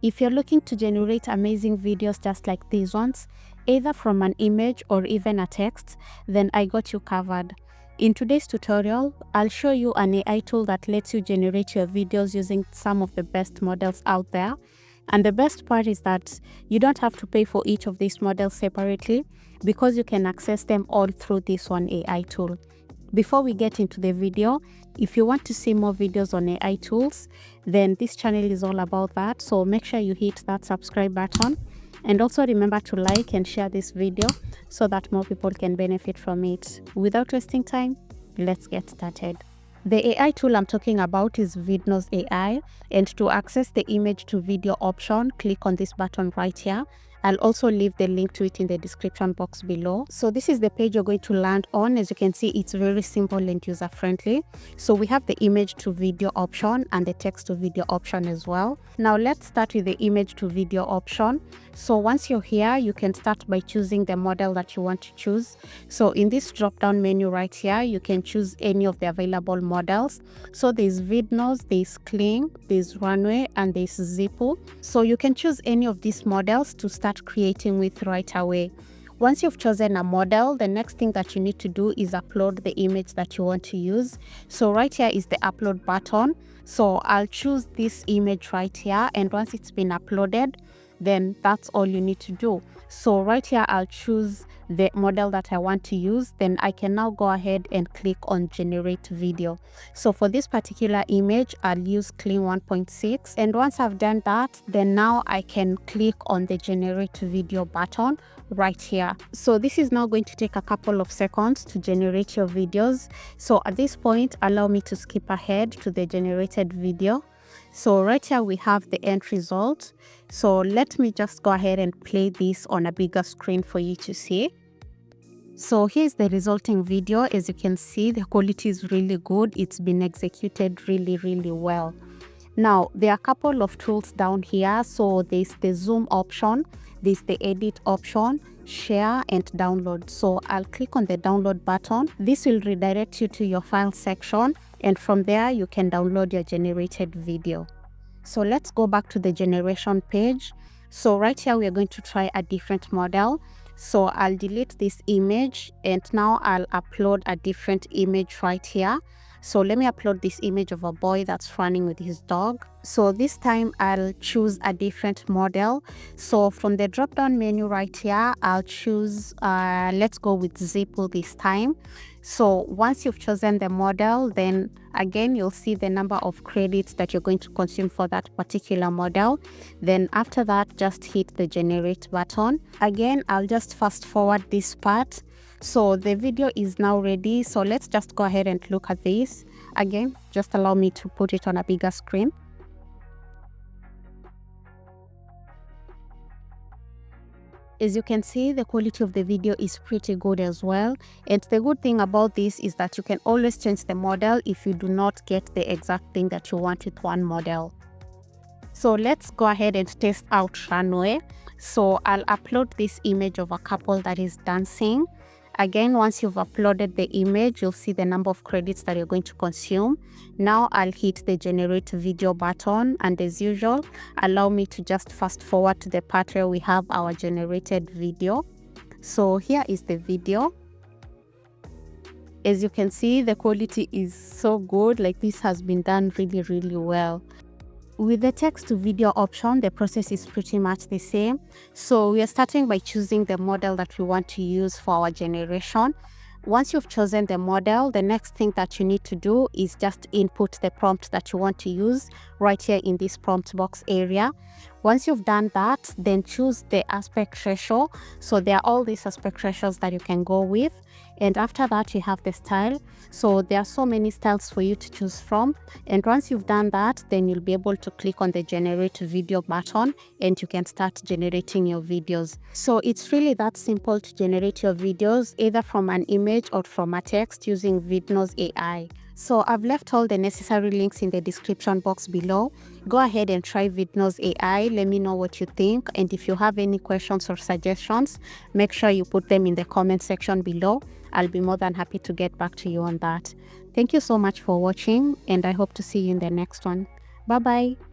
If you're looking to generate amazing videos just like these ones, either from an image or even a text, then I got you covered. In today's tutorial, I'll show you an AI tool that lets you generate your videos using some of the best models out there. And the best part is that you don't have to pay for each of these models separately because you can access them all through this one AI tool. Before we get into the video, if you want to see more videos on AI tools, then this channel is all about that. So make sure you hit that subscribe button and also remember to like and share this video so that more people can benefit from it. Without wasting time, let's get started. The AI tool I'm talking about is Vidnoz AI, and to access the image to video option, click on this button right here. I'll also leave the link to it in the description box below. So this is the page you're going to land on. As you can see, it's very simple and user friendly. So we have the image to video option and the text to video option as well. Now let's start with the image to video option. So once you're here, you can start by choosing the model that you want to choose. So in this drop down menu right here, you can choose any of the available models. So there's Vidnoz, there's Kling, there's Runway, and there's Zippo. So you can choose any of these models to start creating with right away. Once you've chosen a model, the next thing that you need to do is upload the image that you want to use. So right here is the upload button. So I'll choose this image right here, and once it's been uploaded, then that's all you need to do. So right here, I'll choose the model that I want to use. Then I can now go ahead and click on generate video. So for this particular image, I'll use Clean 1.6. And once I've done that, then now I can click on the generate video button right here. So this is now going to take a couple of seconds to generate your videos. So at this point, allow me to skip ahead to the generated video. So right here we have the end result. So let me just go ahead and play this on a bigger screen for you to see. So here's the resulting video. As you can see, the quality is really good. It's been executed really well. Now there are a couple of tools down here. So there's the zoom option, there's the edit option, share, and download. So I'll click on the download button. This will redirect you to your file section, and from there you can download your generated video. So let's go back to the generation page. So right here we are going to try a different model. So I'll delete this image, and now I'll upload a different image right here. So let me upload this image of a boy that's running with his dog. So this time I'll choose a different model. So from the drop down menu right here, I'll choose, let's go with Zippo this time. So once you've chosen the model, then again, you'll see the number of credits that you're going to consume for that particular model. Then after that, just hit the generate button. Again, I'll just fast forward this part. So the video is now ready. So let's just go ahead and look at this. Again, just allow me to put it on a bigger screen. As you can see, the quality of the video is pretty good as well. And the good thing about this is that you can always change the model if you do not get the exact thing that you want with one model. So let's go ahead and test out Runway. So I'll upload this image of a couple that is dancing. Again, once you've uploaded the image, you'll see the number of credits that you're going to consume. Now I'll hit the generate video button, and as usual, allow me to just fast forward to the part where we have our generated video. So here is the video. As you can see, the quality is so good. Like, this has been done really well. With the text to video option, the process is pretty much the same. So we are starting by choosing the model that we want to use for our generation. Once you've chosen the model, the next thing that you need to do is just input the prompt that you want to use right here in this prompt box area. Once you've done that, then choose the aspect ratio. So there are all these aspect ratios that you can go with. And after that, you have the style. So there are so many styles for you to choose from. And once you've done that, then you'll be able to click on the generate video button and you can start generating your videos. So it's really that simple to generate your videos, either from an image or from a text using Vidnoz AI. So I've left all the necessary links in the description box below. Go ahead and try Vidnoz AI. Let me know what you think. And if you have any questions or suggestions, make sure you put them in the comment section below. I'll be more than happy to get back to you on that. Thank you so much for watching, and I hope to see you in the next one. Bye bye.